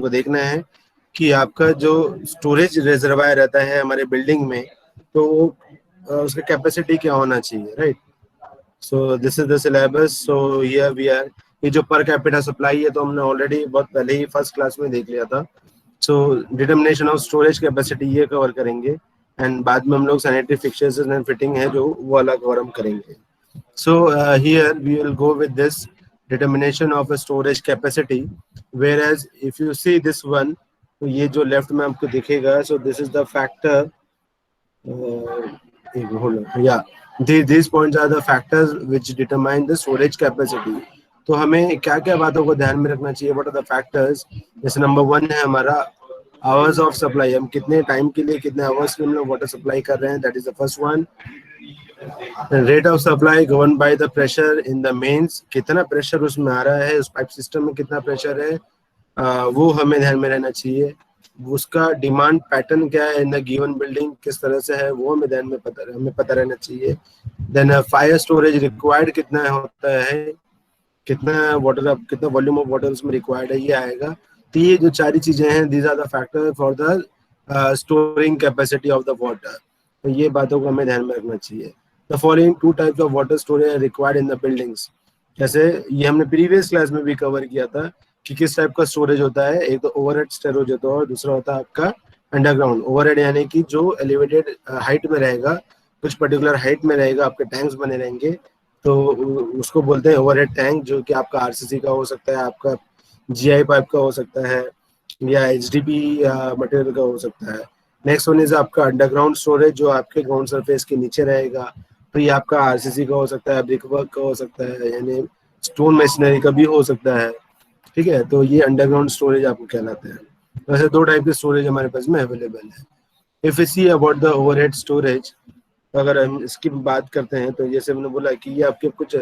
को देखना है कि आपका जो स्टोरेज रिजर्वायर रहता है हमारे बिल्डिंग में, तो उसका कैपेसिटी क्या होना चाहिए, right. So this is the syllabus. So here we are, ये जो पर कैपिटा सप्लाई है तो हमने ऑलरेडी बहुत पहले ही फर्स्ट क्लास में देख लिया था। सो डिटर्मिनेशन ऑफ स्टोरेज कैपेसिटी ये कवर करेंगे, एंड बाद में हम लोग सैनिटरी फिक्सचर्स एंड फिटिंग है जो वो अलग कवर हम करेंगे। So here we will go with this determination of a storage capacity, whereas if you see this one, तो ये जो लेफ्ट में आपको दिखेगा, so this is the factor, yeah, these points are the factors which determine the storage capacity. तो हमें क्या क्या बातों को ध्यान में रखना चाहिए, what are the factors? जैसे नंबर 1 है हमारा आवर्स ऑफ सप्लाई, हम कितने टाइम के लिए कितने आवर्स के लिए हम लोग वाटर सप्लाई कर रहे हैं, that is the first one. Rate of supply govern by the pressure in the mains, कितना प्रेशर उसमें आ रहा है, उस पाइप सिस्टम में कितना प्रेशर है, वो हमें ध्यान में रहना चाहिए। उसका डिमांड पैटर्न क्या है इन द गिवन बिल्डिंग, किस तरह से है, वो हमें ध्यान में हमें पता रहना चाहिए। देन फायर स्टोरेज रिक्वायर्ड कितना होता है, कितना वाटर, कितना वॉल्यूम ऑफ वाटर उसमें रिक्वायर्ड है, ये आएगा। तो ये जो सारी चीजें हैं, these are the factor for the storing capacity of the water. तो ये बातों को हमें ध्यान में रखना चाहिए। The following 2 types of water storage are required in the buildings. जैसे ये हमने प्रीवियस क्लास में भी कवर किया था कि किस टाइप का स्टोरेज होता है। एक तो ओवरहेड स्टोरेज होता है और दूसरा होता है आपका अंडरग्राउंड। ओवरहेड यानी कि जो एलिवेटेड हाइट में रहेगा, कुछ पर्टिकुलर हाइट में रहेगा, आपके टैंक्स बने रहेंगे, तो उसको बोलते हैं ओवरहेड टैंक, जो कि आपका आरसीसी का हो सकता है, आपका जीआई पाइप का हो सकता है, या एचडीपी मटेरियल का हो सकता है। नेक्स्ट वन इज आपका अंडरग्राउंड स्टोरेज, जो आपके ग्राउंड सरफेस के नीचे रहेगा। तो ये आपका आरसीसी का हो सकता है, ब्रिक वर्क का हो सकता है, यानी स्टोन मशीनरी का भी हो सकता है। ठीक है, तो ये अंडरग्राउंड स्टोरेज आपको कहलाते हैं। वैसे 2 टाइप के स्टोरेज हमारे पास में अवेलेबल है। If you see about the overhead storage, अगर हम इसकी बात करते हैं तो जैसे मैंने बोला कि ये आपके कुछ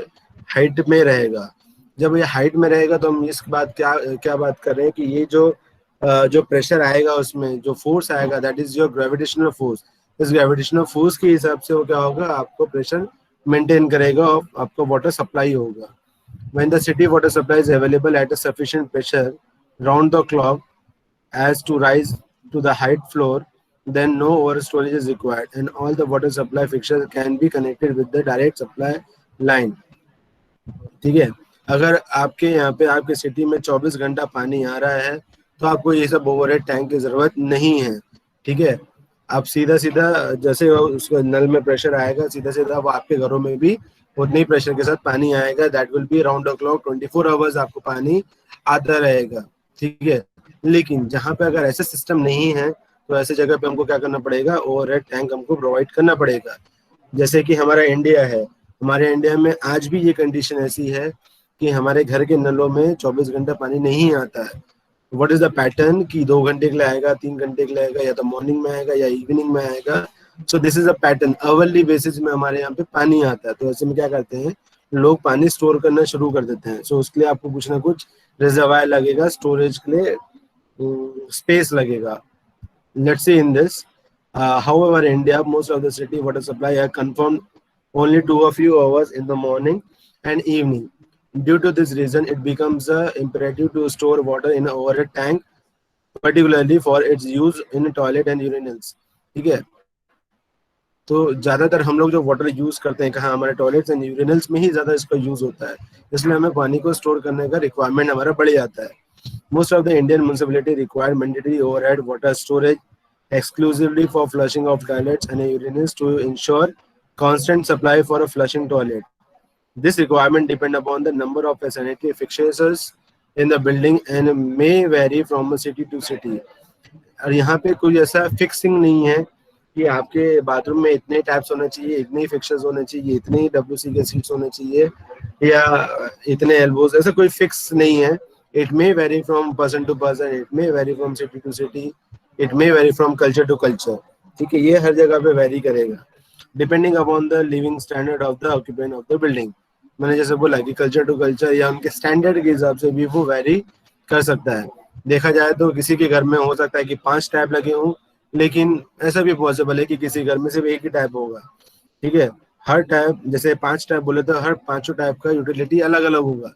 हाइट में रहेगा। जब ये हाइट में रहेगा तो हम इस बात क्या बात कर रहे हैं कि ये जो प्रेशर आएगा, उसमें जो फोर्स आएगा, that is your gravitational force. इस ग्रेविटेशनल फोर्स के हिसाब से वो क्या होगा, आपको प्रेशर मेंटेन करेगा और आपको वाटर सप्लाई होगा। When the city water supply is available at a sufficient pressure round the clock as to rise to the height floor, then no over storage is required and all the water supply fixtures can be connected with the direct supply line. ठीक है, अगर आपके यहाँ पे आपके city में 24 घंटा पानी आ रहा है तो आपको ये सब ओवरहेड टैंक की जरूरत नहीं है। ठीक है, आप सीधा सीधा जैसे उसका नल में प्रेशर आएगा, सीधा सीधा वो आपके घरों में भी उतने ही प्रेशर के साथ पानी आएगा। That will be round the clock 24 hours आपको पानी आता रहेगा। ठीक है, लेकिन जहाँ पे अगर ऐसा सिस्टम नहीं है तो ऐसे जगह पे हमको क्या करना पड़ेगा, ओवरहेड टैंक हमको प्रोवाइड करना पड़ेगा। जैसे कि हमारा इंडिया है, हमारे इंडिया में आज भी ये कंडीशन ऐसी है कि हमारे घर के नलों में 24 घंटा पानी नहीं आता है। व्हाट इज द पैटर्न कि 2 घंटे के लिए आएगा, 3 घंटे के लिए आएगा, या तो मॉर्निंग में आएगा या इवनिंग में आएगा। सो this is a pattern, hourly basis में हमारे यहाँ पे पानी आता है। तो ऐसे में क्या करते हैं लोग, पानी स्टोर करना शुरू कर देते हैं। सो उसके लिए आपको कुछ ना कुछ रिजर्वायर लगेगा, स्टोरेज के लिए स्पेस लगेगा। Let's see in this. However, India, most of the city water supply are confirmed only to a few hours in the morning and evening. Due to this reason, it becomes imperative to store water in an overhead tank, particularly for its use in toilet and urinals. ठीक है, तो ज्यादातर हम लोग जो water use करते हैं कहाँ, हमारे टॉयलेट्स एंड यूरिनल्स में ही ज्यादा इसका यूज होता है, इसलिए हमें पानी को स्टोर करने का रिक्वायरमेंट हमारा बढ़ जाता है। Most of the Indian municipality require mandatory overhead water storage exclusively for flushing of toilets and urinals to ensure constant supply for a flushing toilet. This requirement depend upon the number of sanitary fixtures in the building and may vary from a city to city. और यहाँ पे कोई ऐसा fixing नहीं है कि आपके bathroom में इतने टैप्स होने चाहिए, इतने ही फिक्सर्स होने चाहिए, इतने ही डब्ल्यूसी के सीट्स होने चाहिए, या इतने एल्बोज, ऐसा कोई फिक्स नहीं है। It may vary from person to person, it may vary from city to city, it may vary from culture to culture. ठीक है, ये हर जगह पे वेरी करेगा depending upon the living standard of the occupant of the building. मैंने जैसे बोला कि कल्चर टू कल्चर या उनके स्टैंडर्ड के हिसाब से भी वो वेरी कर सकता है। देखा जाए तो किसी के घर में हो सकता है कि 5 टैप लगे हों, लेकिन ऐसा भी पॉसिबल है कि किसी घर में सिर्फ एक ही टैप होगा। ठीक है, हर टैप, जैसे 5 टैप बोले तो हर 5 टैप का यूटिलिटी अलग अलग होगा।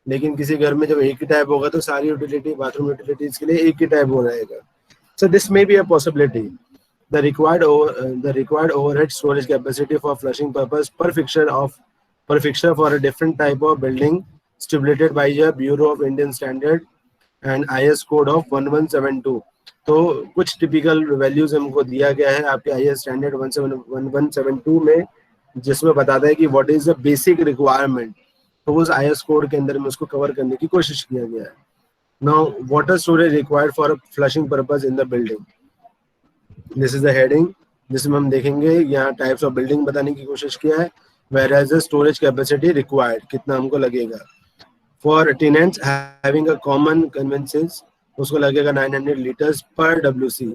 लेकिन किसी घर में जब एक ही टाइप होगा तो सारी यूटिलिटी बाथरूम यूटिलिटीज के लिए एक ही टाइप हो रहेगा. So this may be a possibility. The required overhead storage capacity for flushing purpose per fixture for a different type of building stipulated by the Bureau of Indian Standard and IS code of 1172. तो कुछ typical values हमको दिया गया है आपके IS standard 1172 में, जिसमें बताता है कि what is the basic requirement. तो उस IS कोड के अंदर में उसको कवर करने की कोशिश किया गया है. Now water storage required for flushing purpose in the building. This is the heading जिसमें हम देखेंगे यहाँ टाइप्स ऑफ बिल्डिंग बताने की कोशिश किया है. Whereas the storage capacity required कितना हमको लगेगा. For tenants having a common conveniences उसको लगेगा 900 लीटर्स पर WC,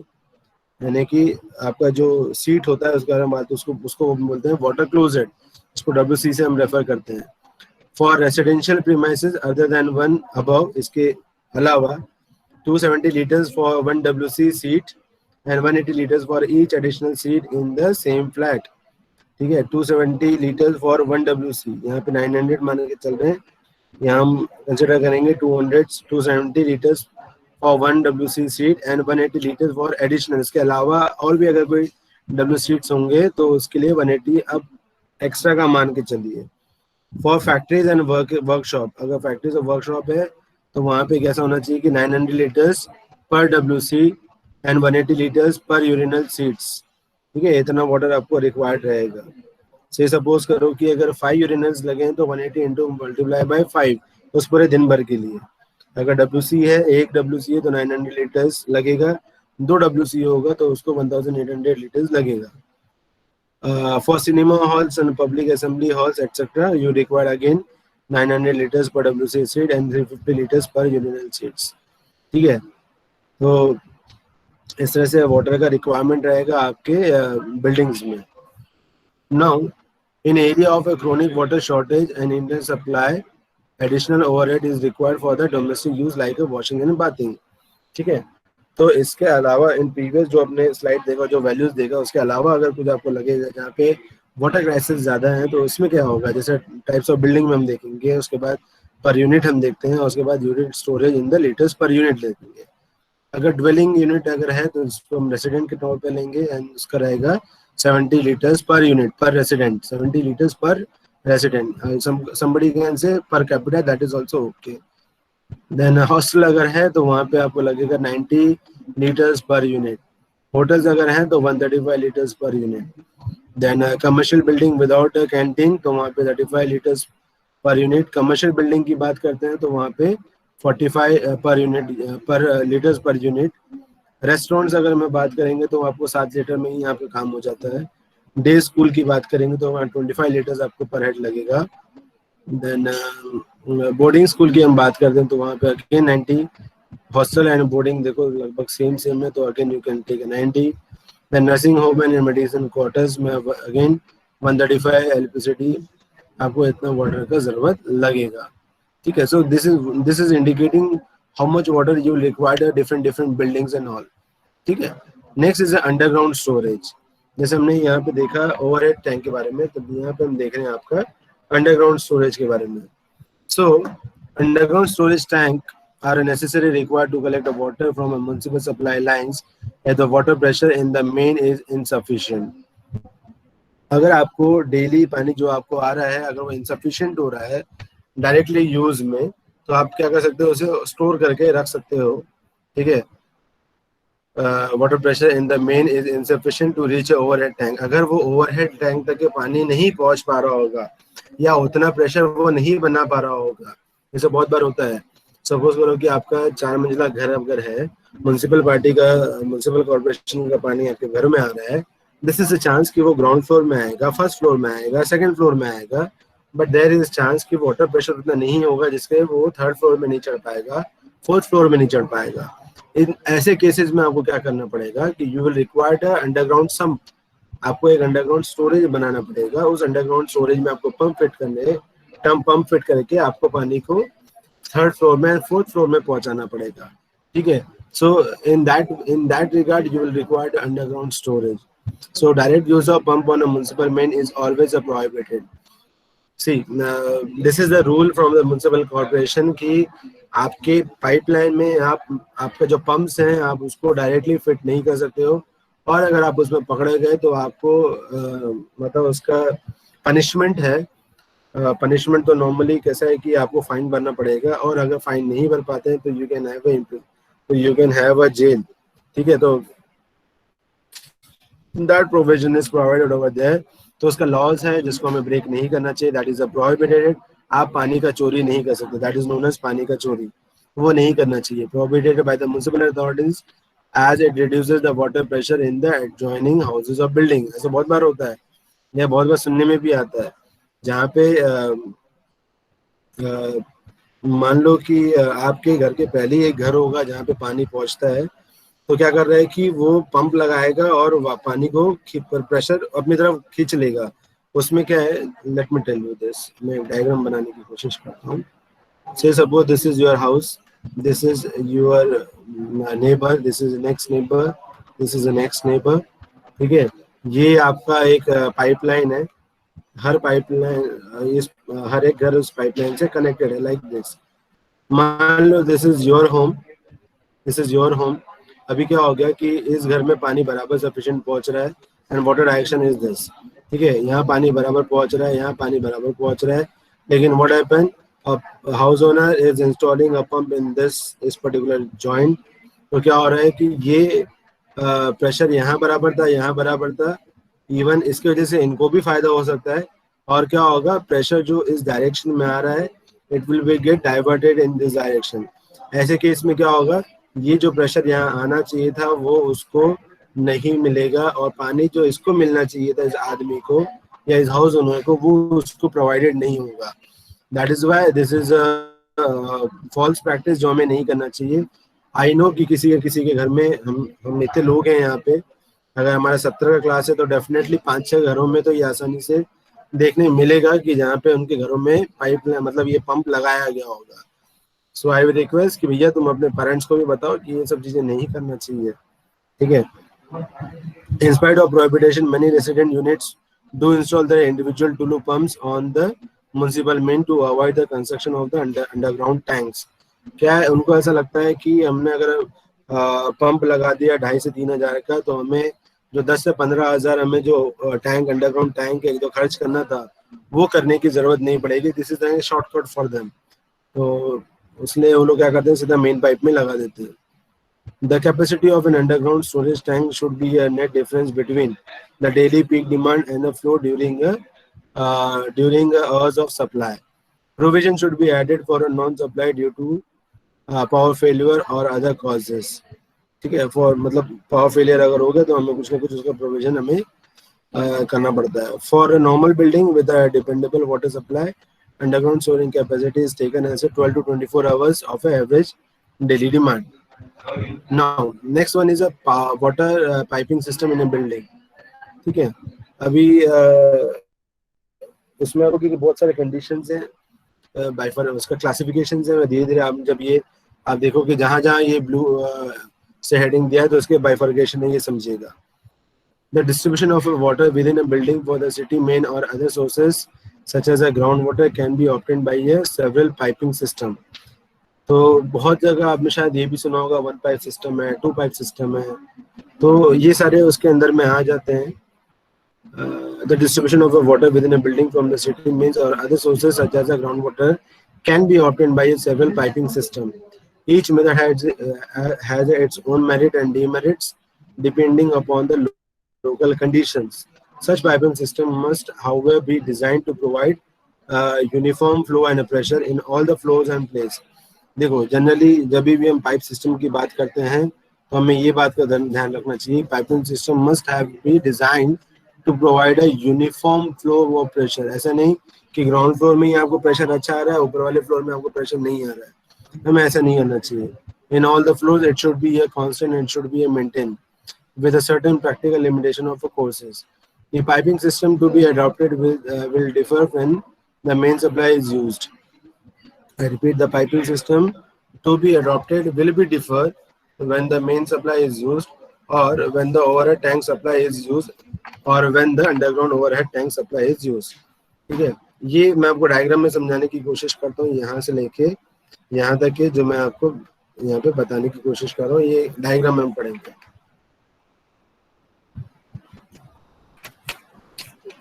यानी कि आपका जो सीट होता है उसके बारे में बात, उसको बोलते हैं वाटर क्लोजेट, इसको WC से हम रेफर करते हैं. For residential premises other than one above, इसके अलावा 270 liters for 1 WC seat and 180 liters for each additional seat in the same flat. ठीक है, 270 liters for 1 WC, यहाँ पे 900 मान के चल रहे हैं, यहाँ हम कंसिडर करेंगे 270 liters for 1 WC seat and 180 liters for additional. इसके अलावा और भी अगर कोई W seats होंगे तो उसके लिए 180 अब एक्स्ट्रा का मान के चलिए. फॉर फैक्ट्रीज एंड वर्कशॉप, अगर फैक्ट्रीज और वर्कशॉप है तो वहाँ पे कैसा होना चाहिए कि 900 लीटर्स पर WC एंड 180 लीटर्स पर यूरिनल सीट्स. ठीक है, इतना वाटर आपको रिक्वायर्ड रहेगा. से सपोज करो कि अगर 5 यूरिनल्स लगे तो 180 इंटू मल्टीप्लाई बाई 5 उस पूरे दिन भर के लिए. अगर WC है, एक WC है तो 900 लीटर्स लगेगा, 2 WC होगा तो उसको 1800 लीटर्स लगेगा. For cinema halls and public assembly halls, etc., you require again 900 liters per WC seat and 350 liters per urinal seats. ठीक है, तो इस तरह से वाटर का रिक्वायरमेंट रहेगा आपके बिल्डिंग्स में. Now in area of a chronic water shortage and Indian supply additional overhead is required for the domestic use like washing and bathing. ठीक है, तो इसके अलावा इन प्रीवियस जो आपने स्लाइड देखा, जो वैल्यूज देखा, उसके अलावा अगर कुछ आपको लगेगा जहाँ पे वाटर क्राइसिस ज़्यादा है तो उसमें क्या होगा, जैसे टाइप्स ऑफ बिल्डिंग में हम देखेंगे, उसके बाद पर यूनिट हम देखते हैं, उसके बाद unit storage in the litres per unit देखेंगे. अगर ड्वेलिंग यूनिट अगर है तो इसको हम रेसिडेंट के तौर पे लेंगे एंड उसका रहेगा 70 litres per unit per resident, 70 litres per resident. somebody can say per capita, that is also okay. Then hostel अगर है तो वहाँ पे आपको लगेगा 90 लीटर्स पर यूनिट. होटल्स अगर हैं तो 135 litres per unit. Then commercial building without canteen तो वहाँ पे 35 litres per unit. Commercial building की बात करते हैं तो वहाँ पे 45 पर यूनिट पर लीटर्स पर यूनिट. रेस्टोरेंट्स अगर मैं बात करेंगे तो आपको 7 लीटर में ही यहाँ पे काम हो जाता है. डे स्कूल की बात करेंगे तो वहाँ 25 लीटर्स आपको पर हेड लगेगा. देन बोर्डिंग स्कूल की हम बात करते हैं तो वहाँ पे अगेन 90. हॉस्टल एंड बोर्डिंग देखो लगभग सेम है तो again you can take 90. Then nursing home and medicine quarters में अगेन 135 इलेक्ट्रिसिटी आपको इतना वाटर का जरूरत लगेगा. ठीक है, so this is indicating how much water you required different buildings and all. ठीक है, नेक्स्ट इज अंडरग्राउंड स्टोरेज. जैसे हमने यहाँ पे देखा ओवरहेड टैंक के बारे में, तो यहाँ पे हम देख रहे हैं आपका अंडरग्राउंड स्टोरेज के बारे में. So, underground storage tank are necessarily required to collect the water from a municipal supply lines if the water pressure in the main is insufficient. अगर आपको डेली पानी जो आपको आ रहा है अगर वो insufficient हो रहा है डायरेक्टली यूज में, तो आप क्या कर सकते हो, उसे स्टोर करके रख सकते हो. ठीक है, water pressure in the main is insufficient to reach overhead tank. अगर वो ओवरहेड टैंक तक के पानी नहीं पहुंच पा रहा होगा या उतना प्रेशर वो नहीं बना पा रहा होगा, जैसे बहुत बार होता है. सपोज करो कि आपका 4 मंजिला घर अगर है, म्युनिसिपल कॉर्पोरेशन का पानी आपके घर में आ रहा है, दिस इज अ चांस कि वो ग्राउंड फ्लोर में आएगा, फर्स्ट फ्लोर में आएगा, सेकंड फ्लोर में आएगा, बट देयर इज चांस कि वाटर प्रेशर उतना नहीं होगा जिसके वो थर्ड फ्लोर में नहीं चढ़ पाएगा, फोर्थ फ्लोर में नहीं चढ़ पाएगा. इन ऐसे केसेस में आपको क्या करना पड़ेगा कि you will required underground sump. आपको एक अंडरग्राउंड स्टोरेज बनाना पड़ेगा. उस अंडरग्राउंड स्टोरेज में आपको पंप फिट करके आपको पानी को थर्ड फ्लोर में फोर्थ फ्लोर में पहुंचाना पड़ेगा. ठीक है, so in that regard you will required underground storage. So direct use of pump on a municipal main is always prohibited. See this is the rule from the municipal corporation कि आपके pipeline में आपका जो pumps हैं आप उसको directly fit नहीं कर सकते हो, और अगर आप उसमें पकड़े गए तो आपको मतलब उसका पनिशमेंट है। पनिशमेंट तो नॉर्मली कैसा है कि आपको फाइन भरना पड़ेगा, और अगर फाइन नहीं भर पाते हैं तो you can have a jail. ठीक है, तो that provision is provided over there. तो उसका लॉज है जिसको हमें ब्रेक नहीं करना चाहिए, दैट इज अ प्रोहिबिटेड। आप पानी का चोरी नहीं कर सकते, दैट इज नोन एज पानी का चोरी, वो नहीं करना चाहिए, prohibited by the municipal authorities as it reduces the water pressure in the adjoining houses of building. ऐसा बहुत बार होता है, यह बहुत बार सुनने में भी आता है, जहाँ पे मान लो कि आपके घर के पहले ही एक घर होगा जहाँ पे पानी पहुंचता है, तो क्या कर रहा है कि वो पंप लगाएगा और पानी को प्रेशर अपनी तरफ खींच लेगा। उसमें क्या है, let me tell you this, मैं डायग्राम बनाने की कोशिश करता हूँ। Say suppose this is your house, this is your neighbour, this is next neighbour, this is next neighbour. ठीक है, ये आपका एक पाइपलाइन है। हर पाइपलाइन इस हर एक घर उस पाइपलाइन से कनेक्टेड है, लाइक दिस। मान लो this is your home, this is your home. अभी क्या हो गया कि इस घर में पानी बराबर सफिशिएंट पहुंच रहा है, and water direction is this. ठीक है, यहाँ पानी बराबर पहुंच रहा है, यहाँ पानी बराबर पहुंच रहा है, लेकिन what happen, house owner is installing a pump in this particular joint. तो क्या हो रहा है कि ये प्रेशर यहाँ बराबर था, यहाँ बराबर था, इवन इसकी वजह से इनको भी फायदा हो सकता है। और क्या होगा, प्रेशर जो इस डायरेक्शन में आ रहा है, it will be get diverted in this direction. ऐसे केस में क्या होगा, ये जो प्रेशर यहाँ आना चाहिए था वो उसको नहीं मिलेगा, और पानी जो इसको मिलना चाहिए था इस आदमी को या इस हाउस ओनर को, वो उसको प्रोवाइडेड नहीं होगा। That is why this is false practice जो हमें नहीं करना चाहिए। आई नो कि किसी के घर में हम इतने लोग हैं यहाँ पे, अगर हमारा 70 का क्लास है तो डेफिनेटली 5-6 घरों में तो ये आसानी से देखने मिलेगा कि जहाँ पे उनके घरों में पाइप मतलब ये पंप लगाया गया होगा। सो आई विल रिक्वेस्ट कि भैया तुम अपने पेरेंट्स को भी बताओ कि ये सब चीजें नहीं करना चाहिए। ठीक है, in spite of prohibition many resident units do install their individual tulu pumps on the municipal main to avoid the construction of the underground tanks। क्या है, उनको ऐसा लगता है कि हमने अगर पंप लगा दिया 2,500 से 3,000 का, तो हमें जो 10 से 15,000 हमें जो टैंक अंडरग्राउंड टैंक एक जो खर्च करना था वो करने की जरूरत नहीं पड़ेगी। This is shortcut for them. तो इसलिए वो लोग क्या करते हैं, सीधा मेन पाइप में लगा देते हैं। The capacity of an underground storage tank should be a net difference between the daily peak demand and the flow during hours of supply. Provision should be added for a non-supply due to power failure or other causes. ठीक है, for मतलब power failure अगर हो गया तो हमें कुछ ना कुछ उसका प्रोविजन हमें करना पड़ता है। For a normal building with a dependable water supply, underground storing capacity is taken as a 12 to 24 hours of a average daily demand. Now, next one is a water piping system in a building. ठीक है, अभी उसमें आपको क्योंकि बहुत सारे conditions हैं, बाइफर उसका क्लासिफिकेशंस है, धीरे धीरे आप जब ये आप देखो कि जहाँ जहाँ ये ब्लू से हेडिंग दिया है तो उसके बाइफर्केशन है, ये समझिएगा। The distribution of water within a building for the city main or other sources such as a groundwater can be obtained by a several piping system. तो बहुत जगह आपने शायद ये भी सुना होगा 1 पाइप सिस्टम है, 2 पाइप सिस्टम है, तो ये सारे उसके अंदर में आ जाते हैं। The distribution of the water within a building from the city mains or other sources such as a groundwater can be obtained by a several piping system. Each method has its own merit and demerits depending upon the local conditions. Such piping system must, however, be designed to provide uniform flow and pressure in all the flows and places. देखो, generally जब भी हम pipe system की बात करते हैं तो हमें ये बात का ध्यान रखना चाहिए, piping system must have be design to provide a uniform flow of pressure. ऐसा नहीं कि ग्राउंड फ्लोर में ही आपको प्रेशर अच्छा आ रहा है, ऊपर वाले फ्लोर में आपको प्रेशर नहीं आ रहा है, हमें ऐसा नहीं करना चाहिए। In all the floors it should be a constant and should be a maintain with a certain practical limitation of the courses. The piping system to be adopted will differ when the main supply is used. I repeat, the piping system to be adopted will be differ when the main supply is used, or when the overhead tank supply is used, or when the underground overhead tank supply is used. ठीक है, ये मैं आपको diagram में समझाने की कोशिश करता हूँ, यहाँ से लेके यहाँ तक के जो मैं आपको यहाँ पे बताने की कोशिश कर रहा हूँ, ये डायग्राम में हम पढ़ेंगे.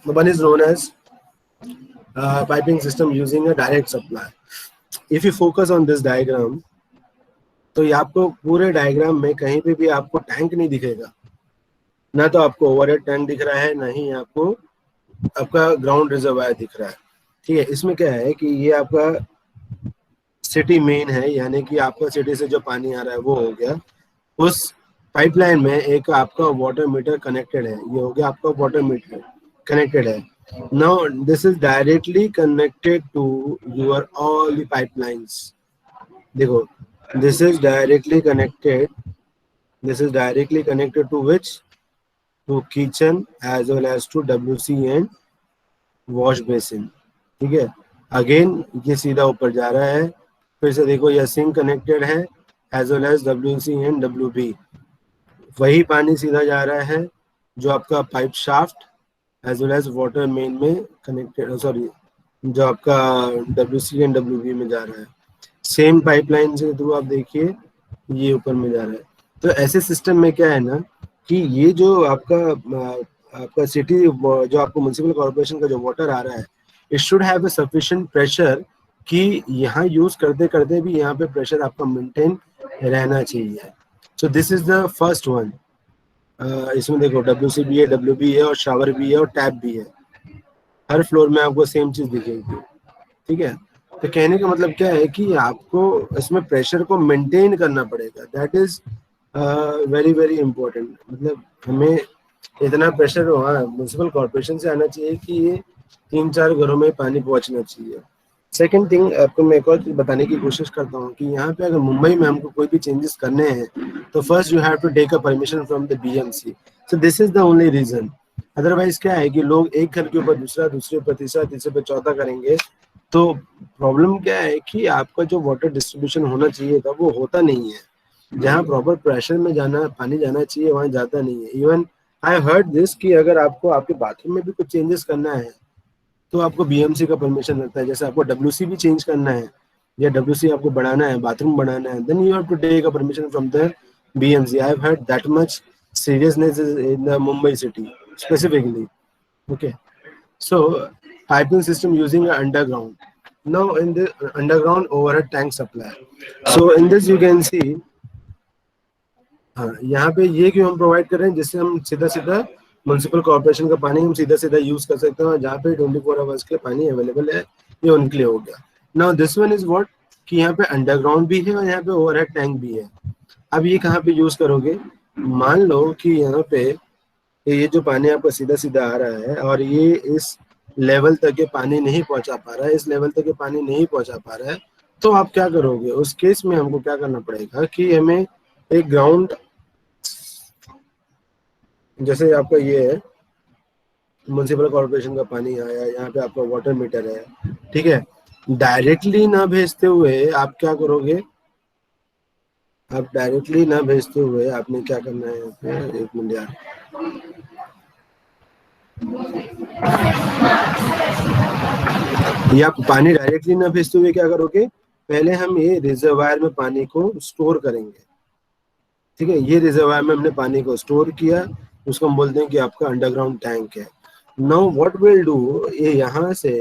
The one is known as piping system using a direct supply. If you focus on this diagram, तो ये आपको पूरे डायग्राम में कहीं पे भी आपको टैंक नहीं दिखेगा, ना तो आपको ओवरहेड टैंक दिख रहा है, ना ही आपको आपका ग्राउंड रिजर्वायर दिख रहा है. ठीक है, इसमें क्या है कि ये आपका सिटी मेन है, यानी कि आपका सिटी से जो पानी आ रहा है वो हो गया. उस पाइपलाइन में एक आपका वाटर मीटर कनेक्टेड है, ये हो गया आपका वाटर मीटर कनेक्टेड है. Now this is directly connected to your all the pipelines. देखो, this is directly connected, this is directly connected to which, to kitchen as well as to WC and wash basin. ठीक है, again ये सीधा ऊपर जा रहा है. फिर से देखो, यह सिंक कनेक्टेड है as well as WC and WB. वही पानी सीधा जा रहा है जो आपका pipe shaft as well as water main में कनेक्टेड, सॉरी, जो आपका WC एंड WB में जा रहा है. सेम पाइपलाइन से थ्रू आप देखिए ये ऊपर में जा रहा है. तो ऐसे सिस्टम में क्या है ना कि ये जो आपका सिटी, जो आपको म्युनिसिपल कॉर्पोरेशन का जो वाटर आ रहा है, it should have a sufficient pressure कि यहाँ यूज करते करते भी यहाँ पे प्रेशर आपका मेंटेन रहना चाहिए. सो this is the first one. इसमें देखो WC भी है, WB है, और शावर भी है, और टैप भी है. हर फ्लोर में आपको सेम चीज दिखेगी. ठीक है, तो कहने का मतलब क्या है कि आपको इसमें प्रेशर को मेंटेन करना पड़ेगा. That is very very important. मतलब हमें इतना प्रेशर म्युनिसिपल कॉर्पोरेशन से आना चाहिए कि ये 3-4 घरों में पानी पहुंचना चाहिए. सेकेंड थिंग, आपको मैं एक और चीज बताने की कोशिश करता हूँ कि यहाँ पे अगर मुंबई में हमको कोई भी चेंजेस करने हैं तो first you have to take a permission from the BMC. So this is the only reason. Otherwise क्या है कि लोग एक घर के ऊपर दूसरा, दूसरे पर तीसरा, तीसरे पर चौथा करेंगे. तो प्रॉब्लम क्या है कि आपका जो वाटर डिस्ट्रीब्यूशन होना चाहिए था वो होता नहीं है. जहाँ प्रॉपर प्रेशर में जाना, पानी जाना चाहिए, वहाँ जाता नहीं है. इवन आई हर्ड दिस कि अगर आपको आपके बाथरूम में भी कुछ चेंजेस करना है तो आपको BMC का परमिशन लगता है. जैसे आपको WC भी चेंज करना है या WC आपको बढ़ाना है, बाथरूम बढ़ाना है, then you have to take a permission from the BMC. I have heard that much seriousness is in the Mumbai city specifically. Okay, so piping system using a underground. Now in the underground overhead tank supply. So in this you can see, हाँ, यहाँ पे ये क्यों हम provide कर रहे हैं, जिससे हम सीधा सीधा म्युनिसिपल कॉर्पोरेशन का पानी हम सीधा सीधा यूज कर सकते हैं. जहाँ पे 24 आवर्स के पानी अवेलेबल है, ये उनके लिए हो गया. Now this one is what, कि यहाँ पे अंडरग्राउंड भी है और यहाँ पे ओवरहेड टैंक भी है. अब ये कहाँ पे यूज करोगे? मान लो कि यहाँ पे ये जो पानी आपका सीधा सीधा आ रहा है और ये इस लेवल तक ये पानी नहीं पहुंचा पा रहा है, इस लेवल तक ये पानी नहीं पहुंचा पा रहा है, तो आप क्या करोगे? उस केस में हमको क्या करना पड़ेगा कि हमें एक ग्राउंड, जैसे आपका ये है म्युनिसिपल कॉर्पोरेशन का पानी आया, यहाँ पे आपका वाटर मीटर है. ठीक है, डायरेक्टली ना भेजते हुए आप क्या करोगे? आप डायरेक्टली ना भेजते हुए आपने क्या करना है यहाँ पे, एक मिनट यार, ये आप पानी डायरेक्टली ना भेजते हुए क्या करोगे? पहले हम ये रिजर्वायर में पानी को स्टोर करेंगे. ठीक है, ये रिजर्वायर में हमने पानी को स्टोर किया, उसको हम बोलते हैं कि आपका अंडरग्राउंड टैंक है. नाउ व्हाट विल डू, ये यहाँ से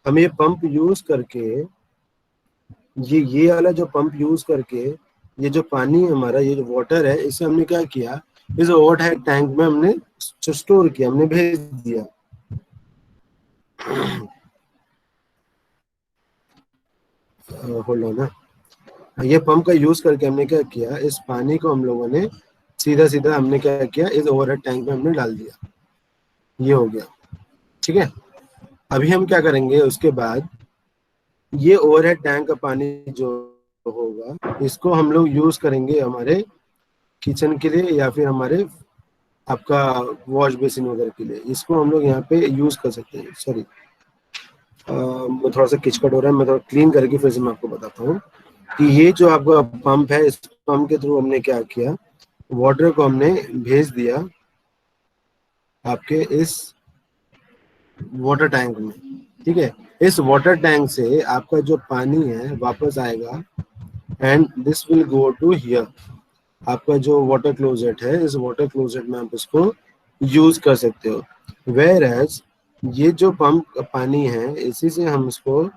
हम ये पंप यूज करके, ये वाला जो पंप यूज करके ये जो पानी हमारा, ये जो वाटर है, इसे हमने क्या किया, इस ओवरहेड टैंक में हमने स्टोर किया, हमने भेज दिया. होल्ड ऑन ना, ये पंप का यूज करके हमने क्या किया, इस पानी को हम लोगों ने सीधा सीधा हमने क्या किया, इस ओवरहेड टैंक में हमने डाल दिया. ये हो गया. ठीक है, अभी हम क्या करेंगे, उसके बाद ये ओवरहेड टैंक का पानी जो होगा, इसको हम लोग यूज करेंगे हमारे किचन के लिए या फिर हमारे आपका वॉश बेसिन वगैरह के लिए. इसको हम लोग यहाँ पे यूज कर सकते हैं. सॉरी, मैं थोड़ा सा किचकट हो रहा है, मैं थोड़ा क्लीन करके फिर से मैं आपको बताता हूँ कि ये जो आपका पंप है, इस पंप के थ्रू हमने क्या किया, वाटर को हमने भेज दिया आपके इस वाटर टैंक में. ठीक है। इस वाटर टैंक से आपका जो पानी है वापस आएगा and this will go to here. आपका जो वाटर क्लोजेट है, इस वाटर क्लोजेट में आप इसको यूज कर सकते हो। वेयर एज ये जो पंप पानी है, इसी से हम इसको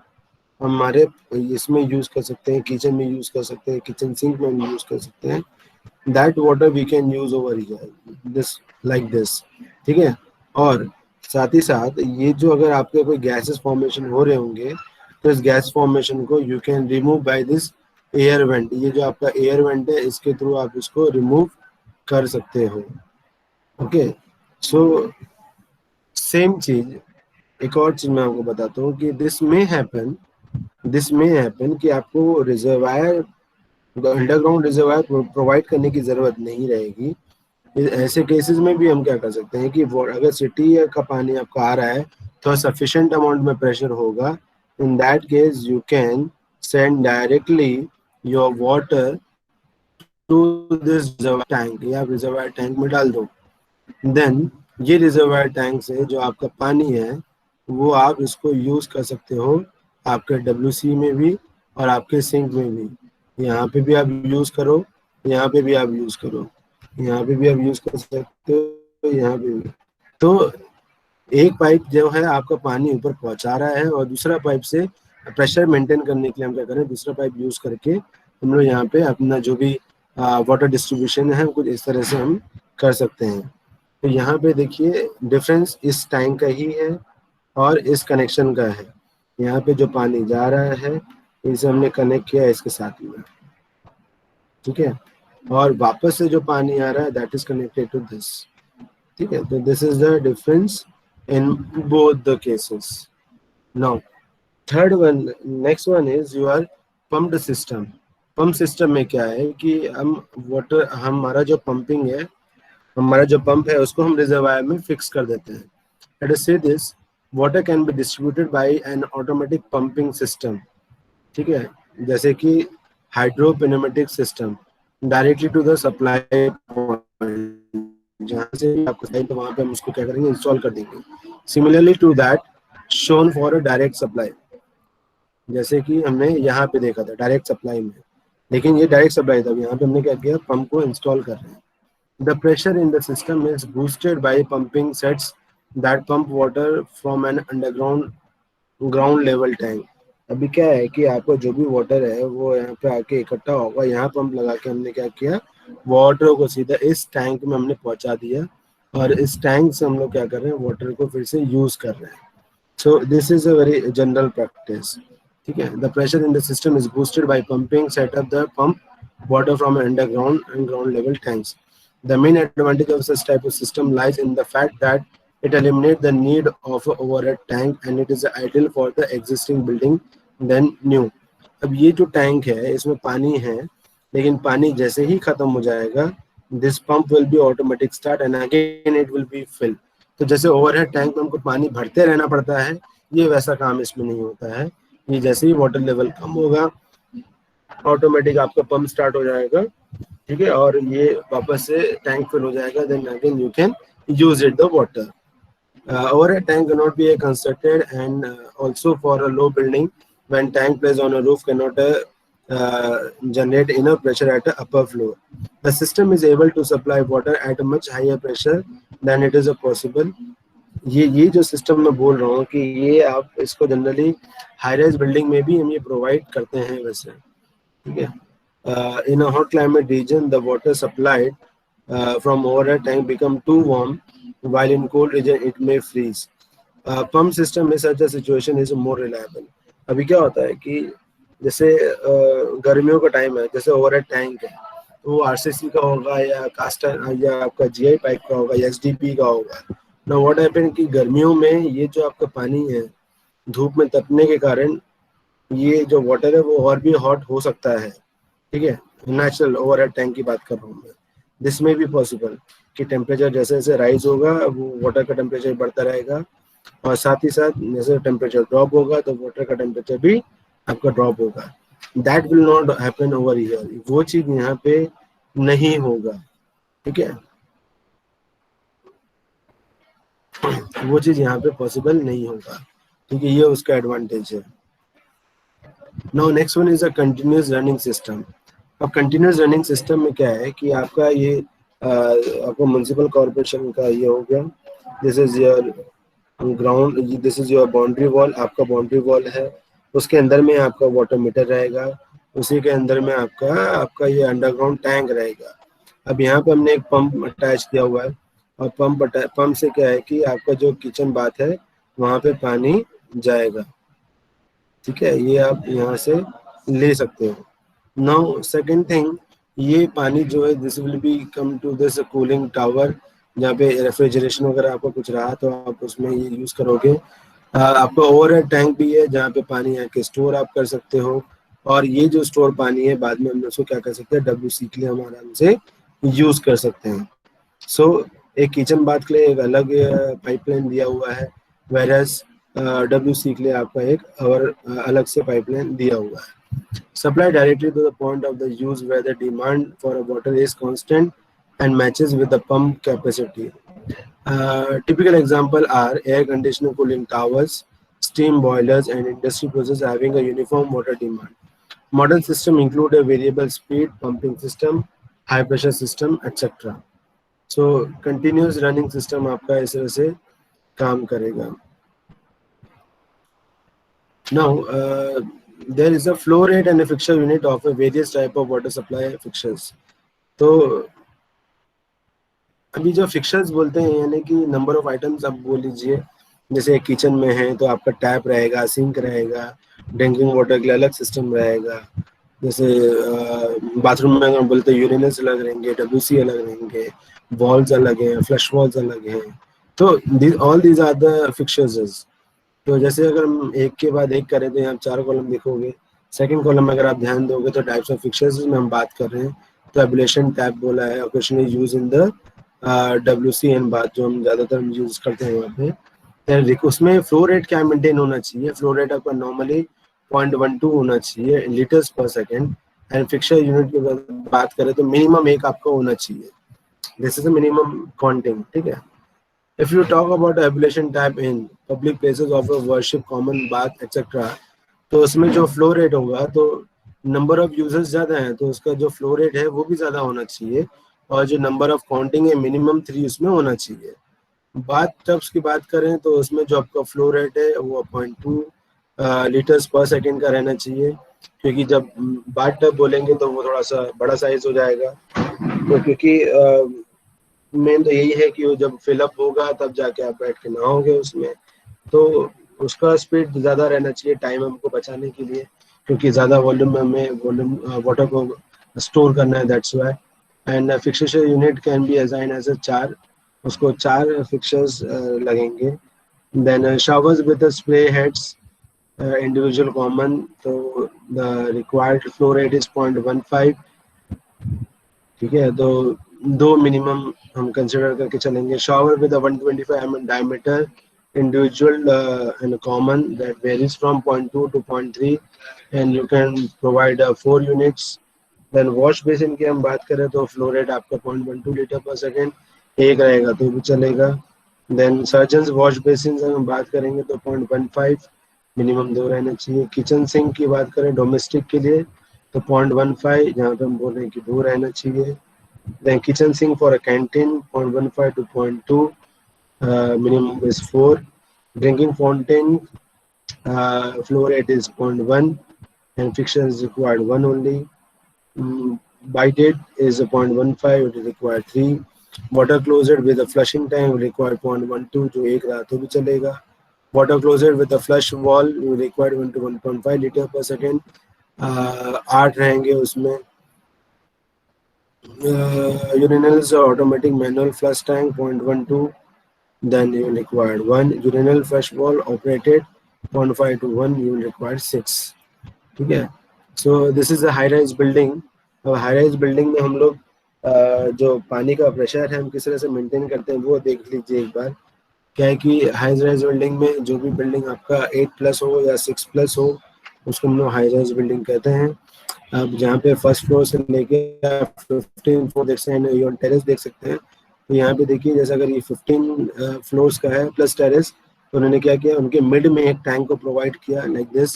हमारे इसमें यूज कर सकते हैं, किचन में यूज कर सकते हैं, किचन सिंक में यूज कर सकते हैं। That water we can use over here, this like this. ठीक है। और साथ ही साथ ये जो अगर आपके कोई गैसेस फॉर्मेशन हो रहे होंगे, तो इस गैस फॉर्मेशन को you can remove by this air vent. ये जो आपका एयर वेंट है, इसके थ्रू आप इसको रिमूव कर सकते हो। ओके। सो सेम चीज, एक और चीज मैं आपको बताता हूँ कि दिस में हैपन कि आपको रिजर्वायर, अंडरग्राउंड रिजर्वायर प्रोवाइड करने की जरूरत नहीं रहेगी। ऐसे केसेस में भी हम क्या कर सकते हैं कि अगर सिटी का पानी आपका आ रहा है तो सफिशिएंट अमाउंट में प्रेशर होगा, in that case you can send directly your water to this tank, या रिजर्वायर टैंक में डाल दो। देन ये रिजर्वायर टैंक से जो आपका पानी है वो आप इसको यूज कर सकते हो आपके WC में भी और आपके सिंक में भी। यहाँ पे भी आप यूज करो, यहाँ पे भी आप यूज करो, यहाँ पे भी आप यूज कर सकते हो, यहाँ पे भी। तो एक पाइप जो है आपका पानी ऊपर पहुंचा रहा है और दूसरा पाइप से प्रेशर मेंटेन करने के लिए हम क्या करें, दूसरा पाइप यूज करके हम लोग यहाँ पे अपना जो भी वाटर डिस्ट्रीब्यूशन है कुछ इस तरह से हम कर सकते हैं। तो यहाँ पे देखिए डिफरेंस इस टैंक का ही है और इस कनेक्शन का है। यहाँ पे जो पानी जा रहा है इसे हमने कनेक्ट किया है इसके साथ में। ठीक है। और वापस से जो पानी आ रहा है that is connected to this. ठीक है। तो this is the difference in both the cases. Now third one, next one is your pumped system. Pump system में क्या है कि हम वाटर, हमारा जो पंपिंग है, हमारा जो पंप है उसको हम रिजर्वायर में फिक्स कर देते हैं। Let us say this water can be distributed by an automatic pumping system. ठीक है। जैसे कि hydropneumatic system directly to the supply point, जहाँ से आपको चाहिए तो वहाँ पे हम उसको क्या करेंगे, इंस्टॉल कर देंगे। Similarly to that shown for a direct supply, जैसे कि हमने यहाँ पे देखा था डायरेक्ट सप्लाई में, लेकिन ये डायरेक्ट सप्लाई था, यहाँ पे हमने क्या किया, पंप को इंस्टॉल कर रहे हैं। The pressure in the system is boosted by pumping sets that pump water from an underground ground level tank. अभी क्या है कि आपको जो भी वाटर है वो यहाँ पे आके इकट्ठा होगा, यहाँ पंप लगा के हमने क्या किया, वाटर को सीधा इस टैंक में हमने पहुंचा दिया और इस टैंक से हम लोग क्या कर रहे हैं, वाटर को फिर से यूज कर रहे हैं। So this is a very general practice. ठीक है। The pressure in the system is boosted by pumping set up the pump water from underground and ground level tanks. The main advantage of such type of system lies in the fact that it eliminates the need of a overhead tank and it is ideal for the existing building than new. अब ये जो tank है इसमें पानी है, लेकिन पानी जैसे ही खत्म हो जाएगा this pump will be automatic start and again it will be fill. तो जैसे ओवरहेड टैंक में हमको पानी भरते रहना पड़ता है, ये वैसा काम इसमें नहीं होता है। ये जैसे ही वाटर लेवल कम होगा ऑटोमेटिक आपका पंप स्टार्ट हो जाएगा। ठीक है। और ये वापस से टैंक फिल हो जाएगा, then again you can use it the water. Overhead tank cannot be constructed and also for a low building when tank placed on a roof cannot generate enough pressure at the upper floor. The system is able to supply water at a much higher pressure than it is a possible. ये जो system मैं बोल रहा हूँ कि ये आप इसको जनरली हाई राइज बिल्डिंग में भी हम ये प्रोवाइड करते हैं वैसे। ठीक है। In a hot climate region, the water supplied from overhead tank become too warm, while in cold region it may freeze. Pump system in such a situation is more reliable. अभी क्या होता है कि जैसे गर्मियों का टाइम है, जैसे ओवरहेड टैंक है तो वो RCC का होगा या कास्टर या आपका GI पाइप का होगा या SDP का होगा। ना व्हाट हैपन कि गर्मियों में ये जो आपका पानी है धूप में तपने के कारण ये जो वाटर है वो और भी हॉट हो सकता है। ठीक है। नेचुरल ओवरहेड टैंक की बात कर रहा हूँ मैं। दिस में भी पॉसिबल कि टेम्परेचर जैसे जैसे राइज होगा वो वाटर का टेम्परेचर बढ़ता रहेगा और साथ ही साथ जैसे टेम्परेचर ड्रॉप होगा तो वाटर का टेम्परेचर भी आपका ड्रॉप होगा। That will not happen over here, वो चीज यहाँ पे नहीं होगा। ठीक है। वो चीज यहाँ पे पॉसिबल नहीं होगा। ठीक है, ये उसका एडवांटेज है। Now next one is a continuous running system. अब कंटिन्यूस रनिंग सिस्टम में क्या है कि आपका ये आपको म्युनिसिपल कॉर्पोरेशन का ये हो गया, this is your ground, this is your boundary wall, आपका बाउंड्री वॉल है, उसके अंदर में आपका वाटर मीटर रहेगा, उसी के अंदर में आपका आपका ये अंडरग्राउंड टैंक रहेगा। अब यहाँ पे हमने एक पंप अटैच किया हुआ है, और पंप से क्या है कि आपका जो किचन बाथ है वहाँ पे पानी जाएगा। ठीक है, ये आप यहाँ से ले सकते हो। नाउ सेकंड थिंग, ये पानी जो है this will be come to this cooling tower, जहाँ पे रेफ्रिजरेशन वगैरह आपको कुछ रहा तो आप उसमें ये यूज करोगे। आपका ओवरहेड टैंक भी है जहाँ पे पानी आके स्टोर आप कर सकते हो, और ये जो स्टोर पानी है बाद में हम उसको क्या कर सकते हैं, WC के लिए हम आराम से यूज कर सकते हैं। सो एक किचन बाथ के लिए एक अलग पाइपलाइन दिया हुआ है, वेरएस WC के लिए आपका एक और अलग से पाइपलाइन दिया हुआ है। Supply directly to the point of the use where the demand for a water is constant and matches with the pump capacity. Typical example are air conditioner cooling towers, steam boilers, and industry processes having a uniform water demand. Modern system include a variable speed pumping system, high pressure system, etc. So continuous running system आपका इस तरह से काम करेगा। Now, there is a flow rate and a fixture unit of a various type of water supply fixtures. तो अभी जो fixers बोलते हैं यानी कि नंबर ऑफ आइटम्स आप बोल लीजिए, जैसे किचन में है तो आपका टैप रहेगा, सिंक रहेगा, ड्रिंकिंग वाटर के लिए अलग सिस्टम रहेगा, जैसे बाथरूम में अगर बोलते हैं यूरिनल्स अलग रहेंगे, WC अलग रहेंगे, वॉल्स अलग हैं, फ्लश वॉल्स अलग हैं। तो all these are the fixtures. तो जैसे अगर हम एक के बाद एक करें तो यहाँ 4 कॉलम देखोगे। सेकंड कॉलम में अगर आप ध्यान दोगे तो टाइप्स ऑफ फिक्सर्स में हम बात कर रहे हैं, तो एब्लेशन टैप बोला है, occasionally use in the WC and बात, जो हम ज़्यादातर यूज करते हैं वहाँ पे। उसमें फ्लो रेट क्या मेंटेन होना चाहिए, फ्लो रेट आपका नॉर्मली 0.12 होना चाहिए लीटर्स पर सेकेंड, एंड फिक्सर यूनिट की बात करें तो मिनिमम एक आपका होना चाहिए, this is the minimum counting. ठीक है, if you talk about ablution tap in public places of a worship, common bath etc., तो उसमें जो फ्लो रेट होगा तो नंबर ऑफ यूजर्स ज़्यादा हैं तो उसका जो फ्लो रेट है वो भी ज़्यादा होना चाहिए, और जो नंबर ऑफ काउंटिंग है मिनिमम 3 उसमें होना चाहिए। बाथ टब्स की बात करें तो उसमें जो आपका फ्लो रेट है वो 0.2 लीटर्स पर सेकेंड का रहना चाहिए, क्योंकि जब बाथ टब बोलेंगे तो वो थोड़ा सा बड़ा साइज हो जाएगा, तो क्योंकि मेन तो यही है कि वो जब फिलअप होगा तब जाके आप बैठ के नहाओगे उसमें, तो उसका स्पीड ज़्यादा रहना चाहिए टाइम हमको बचाने के लिए, क्योंकि ज़्यादा वॉल्यूम में हमें वॉल्यूम वाटर को स्टोर करना है, that's why. And fixture unit can be assign as a 4, उसको 4 फिक्सर्स लगेंगे। Then showers with spray heads individual common, तो the required flow rate is 0.15। ठीक है, तो 2 मिनिमम हम कंसिडर करके चलेंगे। Shower with 125 mm diameter, individual and common, that varies from 0.2 to 0.3 and you can provide 4 units. Then wash basin की हम बात करें तो फ्लो रेट आपका 0.12 लीटर पर सेकेंड एक रहेगा तो भी चलेगा। देन सर्जन्स वॉश बेसिन से हम बात करेंगे तो 0.15 मिनिमम 2 रहना चाहिए। किचन सिंक की बात करें डोमेस्टिक के लिए तो 0.15, जहाँ पे हम बोल रहे हैं कि 2 रहना चाहिए। Then kitchen sink for a canteen 0.15 to 0.2, minimum is 4. Drinking fountain flow rate is 0.1 and fixture is required 1 only. By date is a 0.15, it is required 3. Water closet with a flushing tank will require 0.12, जो एक रहा तो भी चलेगा। Water closet with a flush wall will require 1 to 1.5 litre पर second, 8 रहेंगे उसमें। urinals or automatic manual flush tank 0.12, then you will require 1 urinal flush wall operated 0.5 to 1, you will require 6। ठीक है, so this is a high rise building। अब high rise building में हम लोग जो पानी का प्रेशर है हम किस तरह से मेंटेन करते हैं वो देख लीजिए एक बार। क्या है कि हाई राइज बिल्डिंग में जो भी बिल्डिंग आपका 8+ हो या 6+ हो उसको हम लोग हाई राइज बिल्डिंग कहते हैं। अब जहाँ पे फर्स्ट फ्लोर से लेके 15 फ्लोर देख सकते हैं, टेरेस देख सकते हैं, तो यहाँ पे देखिए जैसे अगर ये 15 फ्लोर्स का है प्लस टेरेस, तो उन्होंने क्या किया, उनके मिड में एक टैंक को प्रोवाइड किया लाइक दिस,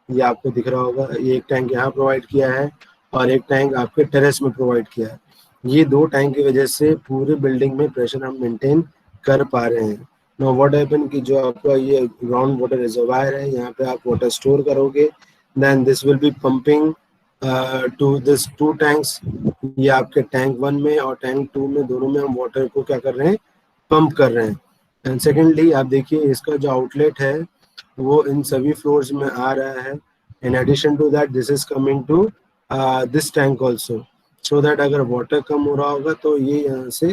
ये आपको दिख रहा होगा, ये एक टैंक यहाँ प्रोवाइड किया है और एक टैंक आपके टेरेस में प्रोवाइड किया है। ये दो टैंक की वजह से पूरे बिल्डिंग में प्रेशर हम मेंटेन कर पा रहे हैं। नो व्हाट हैपन कि जो आपका ये ग्राउंड वाटर रिजर्वायर है, यहाँ पे आप वाटर स्टोर करोगे, then this will be pumping to this two tanks, ये आपके टैंक 1 में और टैंक 2 में, दोनों में हम वाटर को क्या कर रहे हैं, पंप कर रहे हैं। एंड सेकेंडली आप देखिए इसका जो आउटलेट है वो इन सभी फ्लोर्स में आ रहा है। In addition to that this is coming to this tank also, so that अगर वाटर कम हो रहा होगा तो ये यहाँ से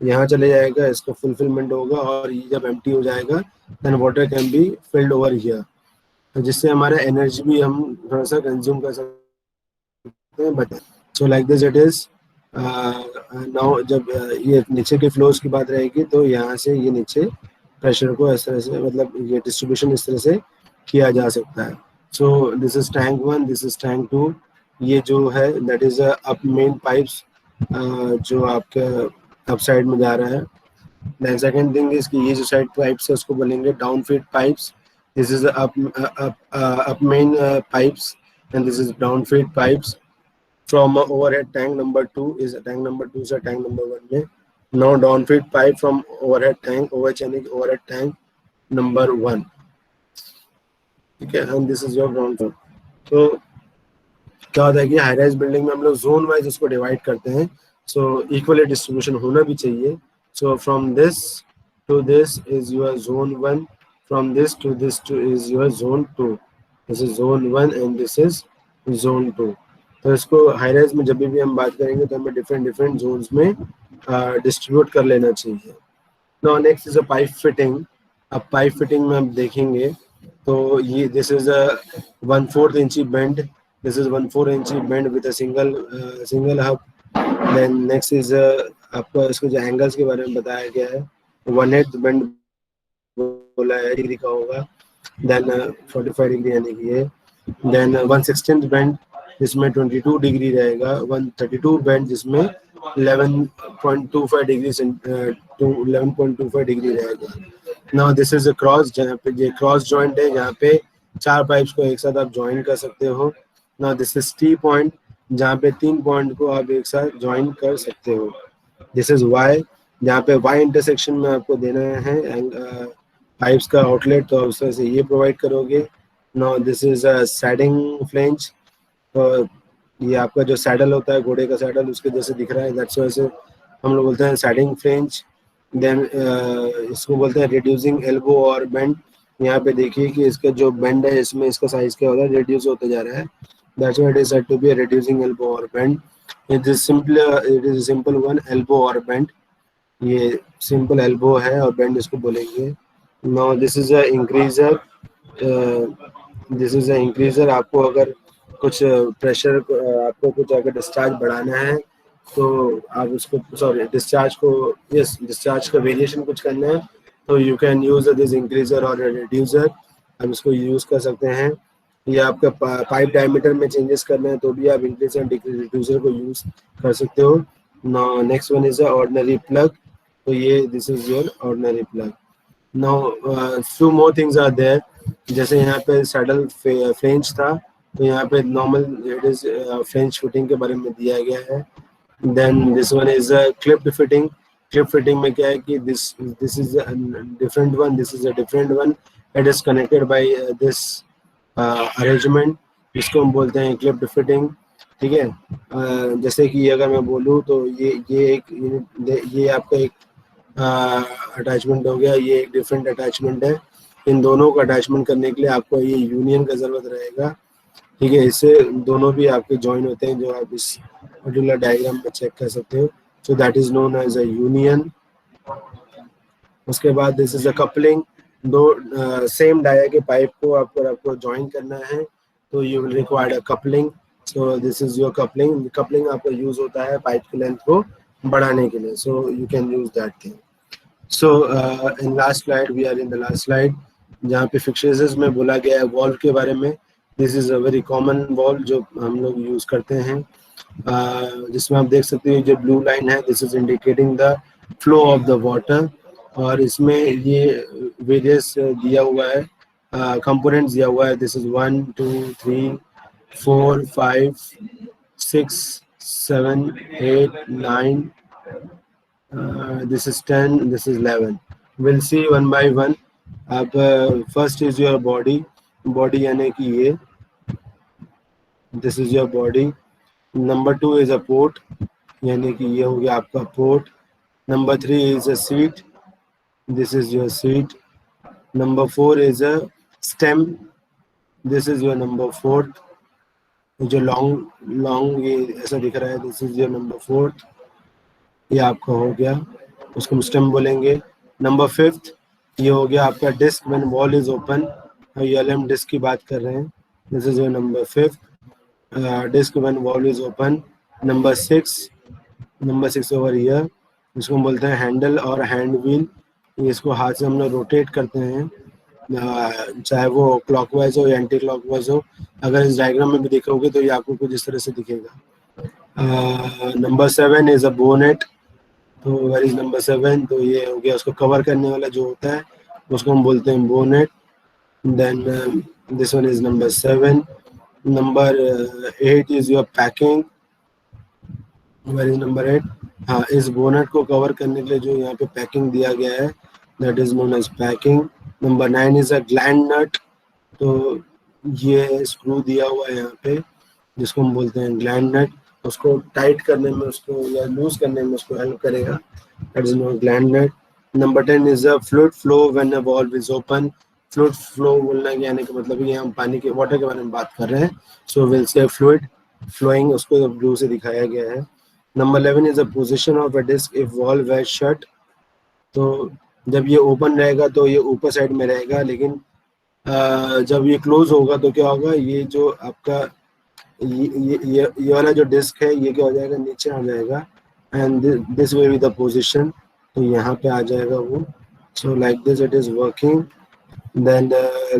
यहाँ चले जाएगा, इसका फुलफिलमेंट होगा और ये जब एम्प्टी हो जाएगा then water can be filled over here, तो जिससे हमारा एनर्जी भी हम थोड़ा सा कंज्यूम कर सकते हैं। But so like this it is now, जब ये नीचे के फ्लोर्स की बात रहेगी तो यहाँ से ये नीचे प्रेशर को इस तरह से, मतलब ये डिस्ट्रीब्यूशन इस तरह से किया जा सकता है। So this is tank 1, this is tank 2, ये जो है that is up main pipes जो आपके अप साइड में जा रहा है। देन सेकंड थिंग इज कि ये जो साइड पाइप्स है उसको बोलेंगे down feed pipes, this is up main pipes and this is down feed pipes from overhead tank number 2 is tank number 2 से tank number 1 में। now down feed pipe from overhead tank overhead tank number 1, ठीक है, and this is your ground floor। तो क्या होता है कि high rise building में हम लोग जोन वाइज इसको डिवाइड करते हैं, सो इक्वली डिस्ट्रीब्यूशन होना भी चाहिए। So from this to this is your zone 1, from this to is your zone 2, this is zone 1 and this is zone 2। तो इसको हाई राइज में जब भी हम बात करेंगे तो हमें डिफरेंट डिफरेंट जोन्स में डिस्ट्रीब्यूट कर लेना चाहिए। Now next is a pipe fitting. अब पाइप फिटिंग में हम देखेंगे तो ये दिस इज अ 1/4 इंची बेंड, दिस इज 1/4 इंची bend with a single hub. Then next is आपको इसको जो एंगल्स के बारे में बताया गया है, 1/8 बेंड बोला है, डिग्री का होगा, देन 45 डिग्री यानी कि ये, देन 1/16 बेंड जिसमें 22 डिग्री रहेगा, 132 बेंड जिसमें 11.25 डिग्री टू 11.25 डिग्री रहेगा। Now this is a cross, जहाँ पे ये क्रॉस जॉइंट है, जहाँ पे 4 पाइप्स को एक साथ आप ज्वाइन कर सकते हो। Now this is T point, जहाँ पे 3 पॉइंट को आप एक साथ ज्वाइन कर सकते हो। दिस इज वाई, जहाँ पे वाई इंटरसेक्शन में आपको देना है पाइप्स का आउटलेट, तो उस तरह से ये प्रोवाइड करोगे। नाउ दिस इज अ सैडिंग फ्लेंज, तो ये आपका जो सैडल होता है, घोड़े का सैडल, उसके जैसे दिख रहा है, दैट्स वजह से हम लोग बोलते हैं सैडिंग फ्लेंज। देन इसको बोलते हैं रिड्यूसिंग एल्बो और बेंड। यहाँ पे देखिए कि इसका जो बेंड है इसमें इसका साइज क्या होता है, रिड्यूस होते जा रहा है, that's why it is said to be reducing elbow और bend. It is simple one elbow और बेंड, ये सिंपल एल्बो है और बेंड इसको बोलेंगे। Now this is a increaser, this is a increaser. आपको अगर कुछ प्रेशर, आपको कुछ अगर डिस्चार्ज बढ़ाना है तो आप उसको, सॉरी डिस्चार्ज को, यस डिस्चार्ज का वेरिएशन कुछ करना है तो you can use this increaser और रिड्यूसर, हम इसको यूज कर सकते हैं। या आपका पाइप डायमीटर में चेंजेस करना है तो भी आप इंक्रीजर रिड्यूसर को यूज कर सकते हो। Next one is ordinary plug, तो ये this is your ordinary plug. Now few more things are there, जैसे यहाँ पे सैडल फ्लेंज था, तो यहाँ पे normal it is French fitting के बारे में दिया गया है। Then this one is a clipped fitting. Clip fitting में क्या है कि this is a different one, this is a different one, it is connected by this arrangement, इसको हम बोलते हैं क्लिप्ड फिटिंग, ठीक है। जैसे कि अगर मैं बोलूँ तो ये आपका एक अटैचमेंट हो गया, ये एक डिफरेंट अटैचमेंट है। इन दोनों को अटैचमेंट करने के लिए आपको ये यूनियन का ज़रूरत रहेगा, ठीक है। इससे दोनों भी आपके जॉइन होते हैं, जो आप इस पर्टिकुलर डायग्राम में चेक कर सकते हो। So that is known as a union. उसके बाद दिस इज अ कपलिंग, दो सेम डाया के पाइप को आपको ज्वाइन करना है तो you will require a coupling. So this is your coupling. Coupling आपका यूज होता है पाइप की लेंथ को बढ़ाने के लिए, so you can use that thing. So in last slide, we are in the last slide, जहाँ पे फिक्सेस में बोला गया है वॉल्व के बारे में। This is a very common valve जो हम लोग यूज करते हैं, जिसमें आप देख सकते हैं जो ब्लू लाइन है, this is indicating the flow of the water, और इसमें ये वेरियस दिया हुआ है, कंपोनेंट्स दिया हुआ है. This is 1 2 3 4 5 6 7 8 9, this is 10, this is 11. We'll see one by one. अब first is your body. Body यानी कि ये, this is your body. Number 2 is a port, यानी कि ये हो गया आपका port. Number 3 is a seat. This is your seat. Number 4 is a stem. This is your number 4. जो long ये ऐसा दिख रहा है, this is your number 4. ये आपका हो गया, उसको हम स्टेम बोलेंगे. नंबर 5 ये हो गया आपका disc when valve is open. ये हम डिस्क की बात कर रहे हैं. This is your number 5, disc when valve is open. Number 6 over here, इसको हम बोलते हैं हैंडल और हैंड व्हील. इसको हाथ से हम लोग रोटेट करते हैं, चाहे वो क्लॉकवाइज हो या एंटी क्लॉकवाइज हो. अगर इस डायग्राम में भी देखोगे तो ये आपको कुछ इस तरह से दिखेगा. Number 7 is a bonnet. तो वेर इज नंबर 7, तो ये हो गया उसको कवर करने वाला जो होता है, उसको हम बोलते हैं bonnet. Then this one is number 7. Number 8 is your packing. Where is number 8? हाँ, इस बोनेट को कवर करने के लिए जो यहाँ पे पैकिंग दिया गया है, that is known as packing. Number 9 is a gland nut. तो ये स्क्रू दिया हुआ है यहाँ पे, जिसको हम बोलते हैं ग्लैंड नट. उसको टाइट करने में, उसको या लूज करने में उसको हेल्प करेगा. That is known gland nut. Number 10 is a fluid flow when a valve is open. Fluid flow बोलना यानी कि मतलब ये हम पानी के, वाटर के बारे में बात कर रहे हैं. So will say fluid flowing, उसको ब्लू से दिखाया गया है. Number 11 is a position of a disc if valve is shut. तो जब ये ओपन रहेगा तो ये ऊपर साइड में रहेगा, लेकिन जब ये क्लोज होगा तो क्या होगा, ये जो आपका ये वाला जो डिस्क है ये क्या हो जाएगा, नीचे आ जाएगा. And this will be the position. तो यहाँ पे आ जाएगा वो. So like this it is working. Then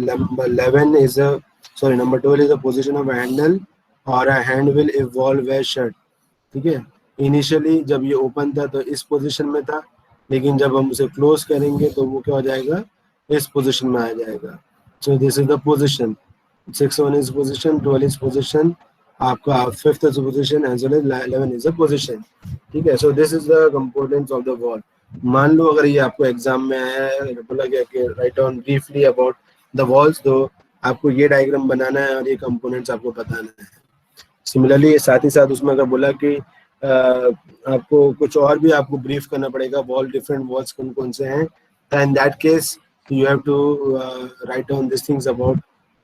number 11 is a sorry number 12 is the position of handle और a hand will if valve is shut. ठीक है, इनिशियली जब ये ओपन था तो इस पोजीशन में था, लेकिन जब हम उसे क्लोज करेंगे तो वो क्या हो जाएगा, इस पोजीशन में आ जाएगा. So this is the position. 6 1 is position, 12 is position, आपका 5th is position, as well as 11 is a position. ठीक है. So this is the components of the valve. मान लो अगर ये आपको एग्जाम में आया है, बोला गया कि write down briefly about the walls, तो आपको ये डायग्राम बनाना है और ये कंपोनेंट्स आपको बताना है. सिमिलरली साथ ही साथ उसमें अगर बोला कि आपको कुछ और भी आपको ब्रीफ करना पड़ेगा, वॉल डिफरेंट वॉल्स कौन कौन से हैं, in that case you have to write down this things about.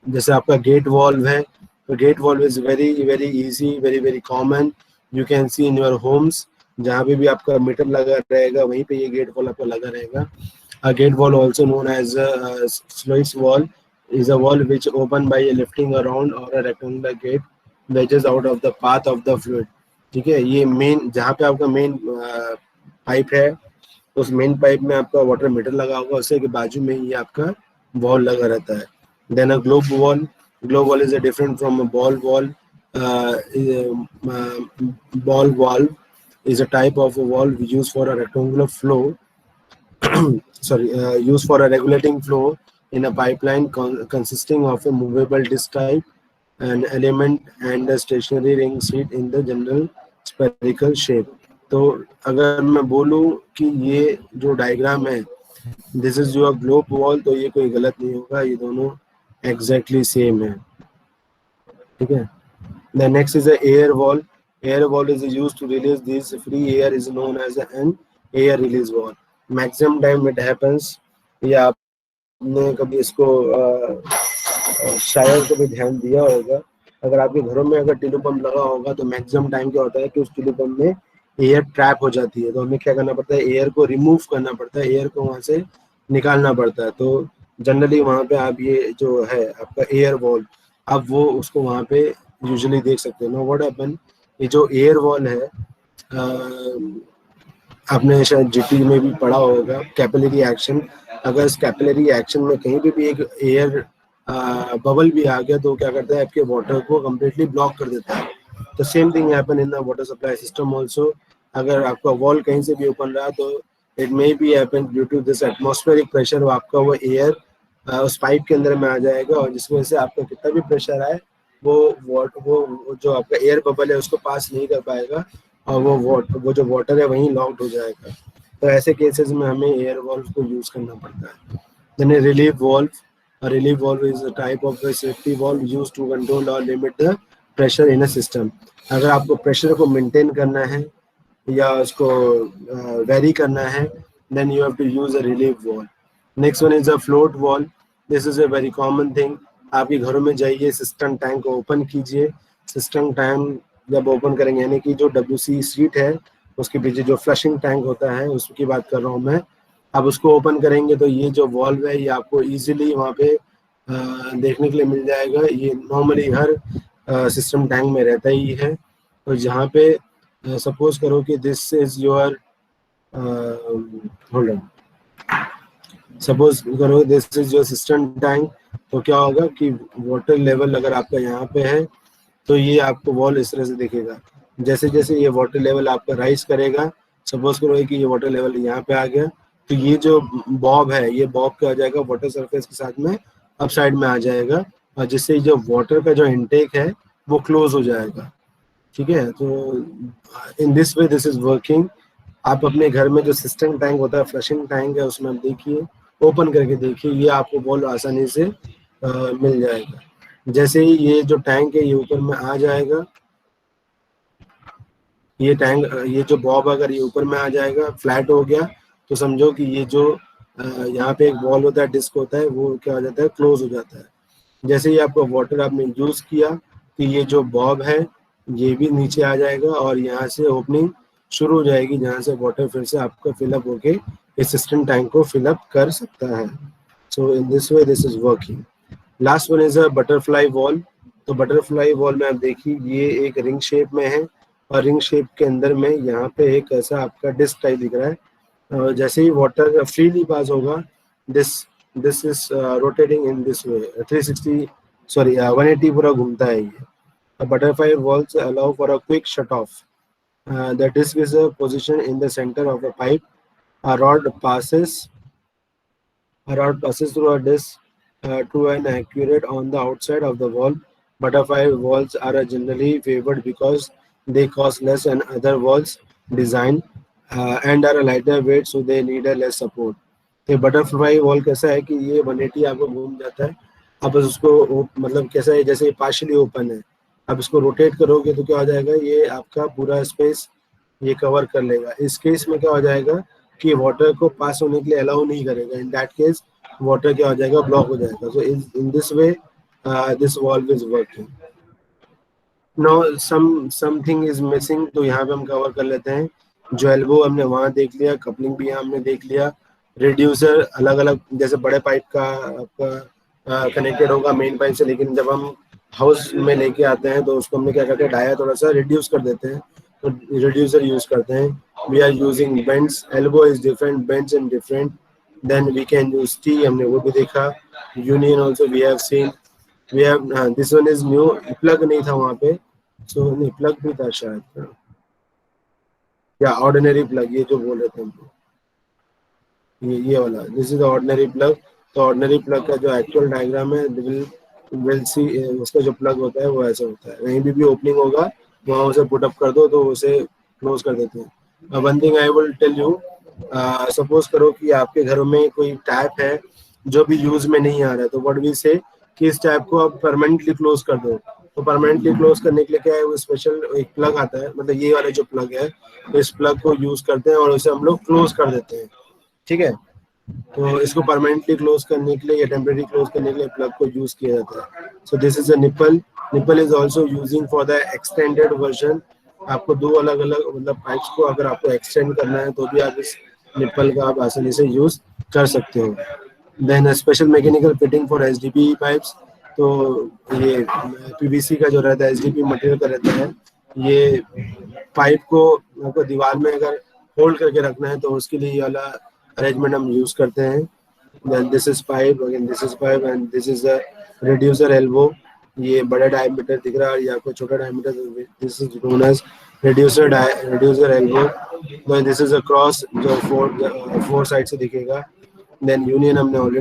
जैसे आपका गेट वॉल्व है, तो gate valve is very very easy, very very common. You can see in your homes, जहाँ पे भी आपका मीटर लगा रहेगा वहीं पे ये गेट वॉल आपका लगा रहेगा. A gate wall, also known as a sluice wall, is a wall which open by lifting around or a rectangular gate wedges out of the path of the fluid. ठीक है, ये main जहाँ पे आपका main pipe है, उस main pipe में आपका वाटर मीटर लगा होगा, उसके के बाजू में ही आपका वॉल लगा रहता है. Then a globe valve. Globe valve is a different from a ball valve. Ball valve is a type of a valve used for a rectangular flow used for a regulating flow in a pipeline consisting of a movable disc type, an element and a stationary ring seat in the general spherical shape. तो अगर मैं बोलूँ कि ये जो diagram है, this is your globe wall, तो ये कोई गलत नहीं होगा, ये दोनों एग्जैक्टली सेम है. ठीक है. The next is a air wall. Air wall is used to release this free air, is known as an air release wall. Maximum time it happens. या आपने कभी इसको शायद कभी ध्यान दिया होगा, अगर आपके घरों में अगर टिल्लू पंप लगा होगा तो मैक्सिमम टाइम क्या होता है कि उस टिल्लू पंप में एयर ट्रैप हो जाती है. तो हमें क्या करना पड़ता है, एयर को रिमूव करना पड़ता है, एयर को वहाँ से निकालना पड़ता है. तो जनरली वहाँ पे आप ये जो है आपका एयर वॉल, आप वो उसको वहाँ पे यूजुअली देख सकते हो. नो व्हाट हैपन, ये जो एयर वॉल है, आपने शायद जीटी में भी पढ़ा होगा कैपिलरी एक्शन. अगर इस कैपिलरी एक्शन में कहीं पे भी एक एयर बबल भी आ गया तो क्या करता है, आपके वाटर को कम्प्लीटली ब्लॉक कर देता है. तो same thing happen in the water supply system also. अगर आपका वॉल कहीं से भी ओपन रहा तो it may be happen due to this atmospheric pressure, वो आपका वो एयर उस पाइप के अंदर में आ जाएगा और जिसकी वजह से आपका कितना भी प्रेशर आए वो जो आपका एयर बबल है उसको पास नहीं कर पाएगा और वो जो वाटर है वहीं लॉक्ड हो जाएगा। तो ऐसे केसेस में हमें एयर वॉल्व को यूज करना पड़ता है। Then relief valve, a relief valve is a type of a safety valve used to control or limit the pressure in a system। अगर आपको प्रेशर को मेंटेन करना है या उसको वेरी करना है, then you have to use a relief valve। Next one is a float valve। This is a very common thing। आपके घरों में जाइए, सिस्टम टैंक को ओपन कीजिए। सिस्टम टैंक जब ओपन करेंगे, यानी कि जो WC सीट है उसके पीछे जो फ्लशिंग टैंक होता है उसकी बात कर रहा हूँ मैं। आप उसको ओपन करेंगे तो ये जो वॉल्व है ये आपको इजीली वहाँ पे देखने के लिए मिल जाएगा। ये नॉर्मली हर सिस्टम टैंक में रहता ही है। तो जहाँ पे सपोज करो कि this is your hold on, suppose करो this is your system tank, तो क्या होगा कि वाटर लेवल अगर आपका यहाँ पे है तो ये आपको वॉल इस तरह से दिखेगा। जैसे जैसे ये वाटर लेवल आपका राइज करेगा, सपोज करो कि ये वाटर लेवल यहाँ पे आ गया, तो ये जो बॉब है ये बॉब क्या हो जाएगा, वाटर सरफेस के साथ में अप साइड में आ जाएगा और जिससे जो वाटर का जो इनटेक है वो क्लोज हो जाएगा। ठीक है, तो इन this way this is working. आप अपने घर में जो सिस्टम टैंक होता है, फ्लशिंग टैंक है, उसमें आप देखिए, ओपन करके देखिए, ये आपको बहुत आसानी से मिल जाएगा। जैसे ही ये जो टैंक है ये ऊपर में आ जाएगा, ये टैंक ये जो बॉब अगर ये ऊपर में आ जाएगा, फ्लैट हो गया, तो समझो कि ये जो यहाँ पे एक बॉल होता है, डिस्क होता है, वो क्या हो जाता है, क्लोज हो जाता है। जैसे ही आपका वाटर आपने यूज किया तो ये जो बॉब है ये भी नीचे आ जाएगा और यहाँ से ओपनिंग शुरू हो जाएगी जहाँ से वाटर फिर से आपका फिलअप होके इस सिस्टम टैंक को फिलअप कर सकता है। So in this way this is working. Last one is a butterfly valve. तो बटरफ्लाई वॉल में आप देखिए ये एक रिंग शेप में है और रिंग शेप के अंदर में यहाँ पे एक ऐसा आपका डिस्क टाइप दिख रहा है। जैसे ही वाटर फ्रीली पास होगा, this this is rotating in this way 360 sorry 180 पूरा घूमता है ये। Butterfly valves allow for a quick shut off. The disc is position in the centre of the pipe. A rod passes through a disc to an accurate on the outside of the valve. Butterfly valves are generally favored because they cost less than other valves design and are a lighter weight, so they need a less support. तो butterfly wall कैसा है कि ये 180 आपको घूम जाता है। आप बस उसको मतलब कैसा है, जैसे पार्शली ओपन है, आप इसको रोटेट करोगे तो क्या हो जाएगा, ये आपका पूरा स्पेस ये कवर कर लेगा। इस केस में क्या हो जाएगा कि वाटर को पास होने के लिए अलाउ नहीं करेगा। इन दैट केस वाटर क्या हो जाएगा, ब्लॉक हो जाएगा। So in this way this valve is working. No something is missing, तो यहाँ पे हम कवर कर लेते हैं। जो एल्बो हमने वहाँ देख लिया, कपलिंग भी यहाँ हमने देख लिया। रिड्यूसर अलग अलग, जैसे बड़े पाइप का आपका कनेक्टेड होगा मेन पाइप से, लेकिन जब हम हाउस में लेके आते हैं तो उसको हमने क्या करते हैं, डाया थोड़ा सा रिड्यूस कर देते हैं, तो रिड्यूसर यूज करते हैं। We are using bends, elbow is different, bends in different. Then we can use tee, हमने वो भी देखा। Union also we have seen. We have this one is new, plug नहीं था वहाँ पे, सो नहीं प्लग भी था शायद, या ऑर्डिनरी प्लग, ये जो बोल रहे थे हम, ये वाला, दिस इज ऑर्डिनरी प्लग। तो ऑर्डिनरी प्लग का जो एक्चुअल डायग्राम है विल सी, उसका जो प्लग होता है वो ऐसा होता है, कहीं भी ओपनिंग होगा वहाँ उसे पुट अप कर दो तो उसे क्लोज कर देते हैं। One thing I will tell you, suppose करो कि आपके घरों में कोई टैप है जो भी यूज में नहीं आ रहा है, तो व्हाट वी से कि इस टैप को आप परमानेंटली क्लोज कर दो। तो परमानेंटली क्लोज करने के लिए क्या है, वो स्पेशल एक प्लग आता है, मतलब ये वाला जो प्लग है, तो इस प्लग को यूज करते हैं और उसे हम लोग क्लोज कर देते हैं। ठीक है, तो इसको परमानेंटली क्लोज करने के लिए या टेम्परेरी क्लोज करने के लिए प्लग को यूज किया जाता है। So this is a nipple. Nipple is also using for the extended version. आपको दो अलग अलग मतलब पाइप्स को अगर आपको एक्सटेंड करना है तो भी आप इस निपल का आप आसानी से यूज कर सकते हो। Then special mechanical fitting for SDP pipes. तो ये पीवीसी का जो रहता है, एसडीपी मटेरियल का रहता है, ये पाइप को आपको दीवार में अगर होल्ड करके रखना है तो उसके लिए ये वाला अरेंजमेंट हम यूज करते हैं। Then this is pipe, again this is pipe and this is the reducer elbow. ये बड़ा डायमीटर दिख रहा है, ये आपको छोटा diameter, this is known as reducer elbow. This is a cross जो फोर साइड से दिखेगा. देन यूनियन हमने ऑलरेडी